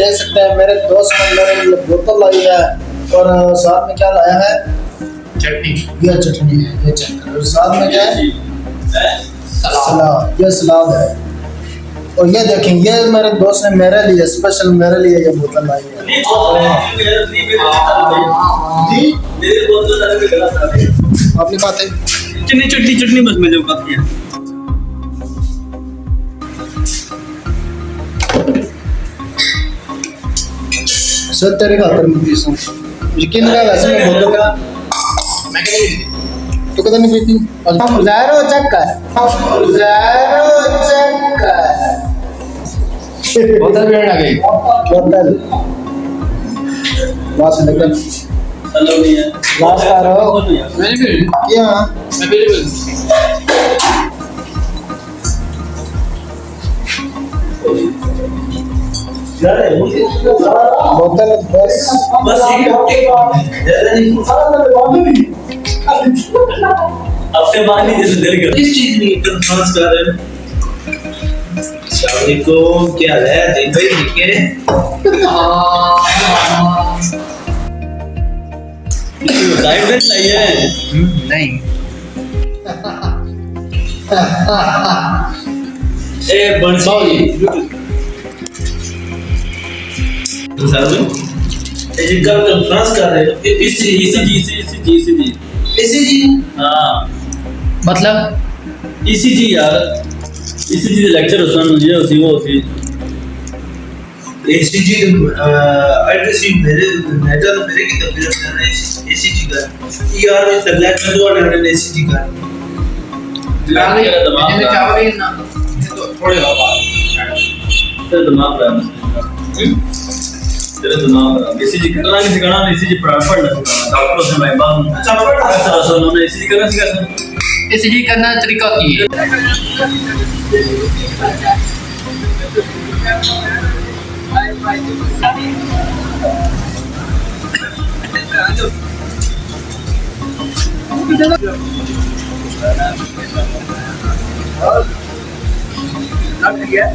देख सकते हैं मेरे दोस्त ने मेरे लिए बोतल लाई है और साथ में क्या लाया है, चटनी। ये चटनी है, ये चेक करो। साथ में क्या है, सलाद, ये सलाद है। और ये देखें, ये मेरे दोस्त ने मेरे लिए स्पेशल मेरे लिए ये बोतल लाई है। अपनी बात है, चटनी बस मुझे काफी है। सर तेरे खातर में पीस हूँ, यकीन का वैसे मैं बोतल का मैं कहीं तो कदम नहीं पीती। ज़ारो चक्कर, ज़ारो चक्कर, बोतल भी आ गई। बोतल वास लगन हेलो नहीं है वास करो मैंने भी क्या मैं भी बोतल बस बस हफ्ते बाद ही जैसे दिल कर इस चीज नहीं कंफ्यूज कर रहे हैं। शादी को क्या है दिन भाई निके गाइडेंस नहीं है नहीं ए बंसी सर ये कल कॉन्फ्रेंस कर रहे हो इसी जी हाँ मतलब ECG यार ECG लेक्चर उसमें मुझे उसी वो उसी ECG अल्ट्रासाउंड मेरे की तबीयत है ECG का ER में सब्जेक्ट में जो है ECG का तेरा दिमाग मैंने खराब चावल ही ना तो थोड़े और तेरा दिमाग खराब तेरा दिमाग खराब ECG करना नहीं सिखाना ECG पढ़ना सिखाना डॉक्टर से मैं बात अच्छा पढ़ा सर सर उन्होंने ECG करना सिखाया ECG करना तरीका की है अब ठीक है